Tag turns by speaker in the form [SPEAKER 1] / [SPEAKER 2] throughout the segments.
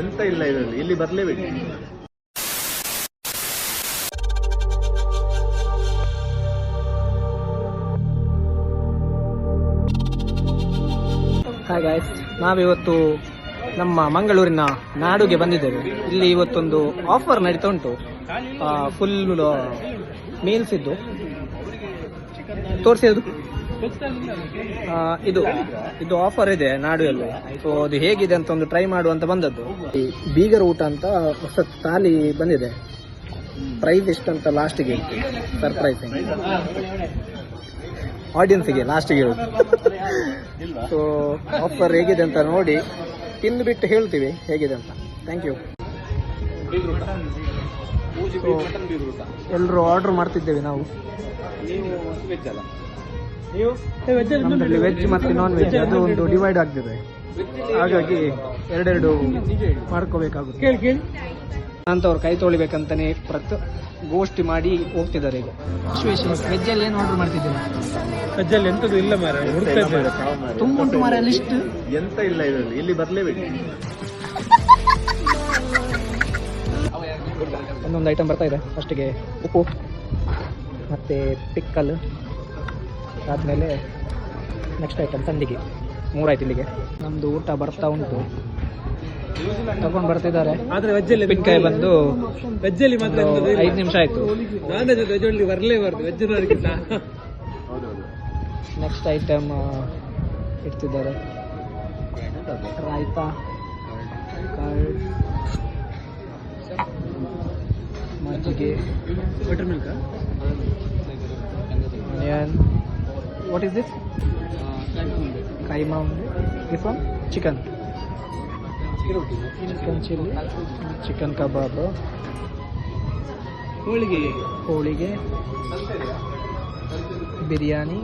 [SPEAKER 1] ಎಂತ ಇಲ್ಲ ಇದರಲ್ಲಿ, ಇಲ್ಲಿ ಬರಲೇಬೇಕು.
[SPEAKER 2] ಹಾಯ್ ಗಾಯ್ಸ್, ನಾವಿವತ್ತು ನಮ್ಮ ಮಂಗಳೂರಿನ ನಾಡುಗೆ ಬಂದಿದ್ದೇವೆ. ಇಲ್ಲಿ ಇವತ್ತೊಂದು ಆಫರ್ ನಡೀತಾ ಉಂಟು. ಫುಲ್ ಮೀಲ್ಸ್ ಇದ್ದು ತೋರಿಸಿದ್ದು ಇದು ಆಫರ್ ಇದೆ ನಾಡುಯಲ್ಲಿ. ಸೊ ಅದು ಹೇಗಿದೆ ಅಂತ ಒಂದು ಟ್ರೈ ಮಾಡುವಂತ ಬಂದದ್ದು. ಈ ಬೀಗರ ಊಟ ಅಂತ ಹೊಸ ಥಾಲಿ ಬಂದಿದೆ. ಪ್ರೈಸ್ ಎಷ್ಟಂತ ಲಾಸ್ಟಿಗೆ ಸರ್ಪ್ರೈಸಿಂಗ್ ಆಡಿಯನ್ಸಿಗೆ ಲಾಸ್ಟಿಗೆ ಹೇಳುದು. ಸೊ ಆಫರ್ ಹೇಗಿದೆ ಅಂತ ನೋಡಿ ತಿಂದು ಬಿಟ್ಟು ಹೇಳ್ತೀವಿ ಹೇಗಿದೆ ಅಂತ. Thank you. ಎಲ್ಲರೂ ಆರ್ಡರ್ ಮಾಡ್ತಿದ್ದೇವೆ ನಾವು. ನಮ್ಮಲ್ಲಿ ವೆಜ್ ಮತ್ತು ನಾನ್ ವೆಜ್ ಅದು ಒಂದು ಡಿವೈಡ್ ಆಗ್ತಿದೆ, ಹಾಗಾಗಿ ಎರಡೆರಡು ಮಾಡ್ಕೋಬೇಕಾಗುತ್ತೆ ಅಂತ. ಅವ್ರು ಕೈ ತೊಳಿಬೇಕಂತಾನೆ ಗೋಷ್ಠಿ ಮಾಡಿ ಹೋಗ್ತಿದ್ದಾರೆ ಈಗ. ವೆಜ್ ಅಲ್ಲಿ ಏನು ಆರ್ಡರ್ ಮಾಡ್ತಿದ್ದೀರಾ?
[SPEAKER 1] ವೆಜ್ ಅಲ್ಲಿ ಎಂತದ್ದು ಇಲ್ಲ ಮಾರ,
[SPEAKER 2] ತುಂಬ ಉಂಟು ಮಾರ ಲಿಸ್ಟ್.
[SPEAKER 1] ಎಂತ ಇಲ್ಲ ಇದರಲ್ಲಿ, ಇಲ್ಲಿ ಬರಲೇಬೇಕು.
[SPEAKER 2] ಒಂದೊಂದು ಐಟಮ್ ಬರ್ತಾ ಇದೆ. ಫಸ್ಟಿಗೆ ಉಪ್ಪು ಮತ್ತೆ ಪಿಕ್ಕಲ್, ಆದಮೇಲೆ ನೆಕ್ಸ್ಟ್ ಐಟಮ್ ಸಂಡಿಗೆ. 3 ಆಯ್ತು ಇಲ್ಲಿಗೆ. ನಮ್ಮದು ಊಟ ಬರ್ತಾ ಉಂಟು, ತಗೊಂಡು ಬರ್ತಿದ್ದಾರೆ.
[SPEAKER 1] ಆದ್ರೆ ವೆಜ್ಜಲ್ಲಿ
[SPEAKER 2] ಪಿಕ್ಕಾಯಿ ಬಂದು
[SPEAKER 1] ವೆಜ್ಜಲ್ಲಿ ಮಾತ್ರ
[SPEAKER 2] 5 ನಿಮಿಷ ಆಯ್ತು.
[SPEAKER 1] ನಾನ್ ವೆಜ್ ವೆಜ್ಜಲ್ಲಿ ಬರಲೇಬಾರ್ದು, ವೆಜ್ಜಿನವರಿಗಿಂತ.
[SPEAKER 2] ನೆಕ್ಸ್ಟ್ ಐಟಮ್ ಇಡ್ತಿದ್ದಾರೆ. ರಾಯ್ತಾ, ಕರ್ಡ್, ಮಜ್ಜಿಗೆ,
[SPEAKER 1] buttermilk,
[SPEAKER 2] onion. What is this? Keema. This one chicken, chicken chilli, chicken kebab, ಹೋಳಿಗೆ, ಬಿರಿಯಾನಿ,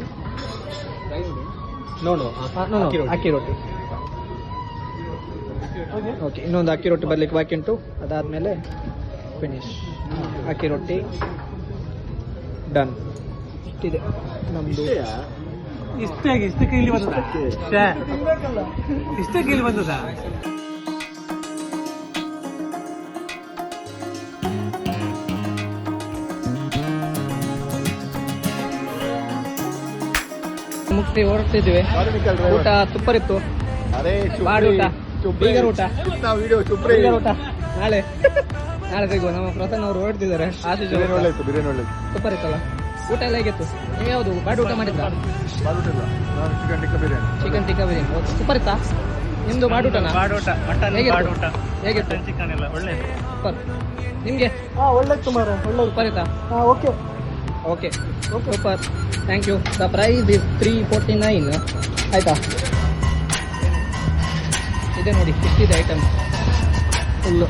[SPEAKER 2] ಅಕ್ಕಿ ರೊಟ್ಟಿ. ಓಕೆ, ಇನ್ನೊಂದು ಅಕ್ಕಿ ರೊಟ್ಟಿ ಬರ್ಲಿಕ್ಕೆ ಬಾಕಿ ಉಂಟು. ಅದಾದಮೇಲೆ ಫಿನಿಶ್. ಅಕ್ಕಿ ರೊಟ್ಟಿ ಡನ್. ಇಷ್ಟಿದೆ ನಮ್ಮದು.
[SPEAKER 1] ಇಷ್ಟಕ್ಕೆ ಇಲ್ಲಿ ಬಂದದ.
[SPEAKER 2] ಮುಕ್ತಿ ಹೊರಡ್ತಿದ್ವಿ. ಊಟ ಸೂಪರ್ ಇತ್ತು. ಬಾಡೂಟ, ಬೀಗರ್ ಊಟ, ಬೀಗರ್ ಊಟ. ನಾಳೆ ಸಿಗುವ. ನಮ್ಮ ಪ್ರಸನ್ನ ಅವರು ಹೊರಡ್ತಿದ್ದಾರೆ. ಆಶೀಶ್ ಸೂಪರ್ ಇತ್ತಲ್ಲ ಊಟ ಎಲ್ಲ. ಹೇಗಿತ್ತು? ನೀವು ಯಾವುದು ಬಾಡು ಊಟ ಮಾಡಿದ್ರಾ? Chicken tikka biryani. Okay, super ಇತ್ತಾ ನಿಮ್ದು ಬಾಡೂಟನ? ಹೇಗಿತ್ತು?
[SPEAKER 1] ಚಿಕನ್ ಎಲ್ಲ ಒಳ್ಳೆ
[SPEAKER 2] ಸೂಪರ್. ನಿಮಗೆ?
[SPEAKER 1] ಒಳ್ಳೆ ಸುಮಾರು ಒಳ್ಳೆ
[SPEAKER 2] ಸೂಪರ್ ಇತ್ತಾ?
[SPEAKER 1] Okay
[SPEAKER 2] okay super, thank you. The price is 349. ಆಯ್ತಾ? ಇದೆ ನೋಡಿ, ಇಷ್ಟಿದೆ ಐಟಮ್ ಫುಲ್ಲು.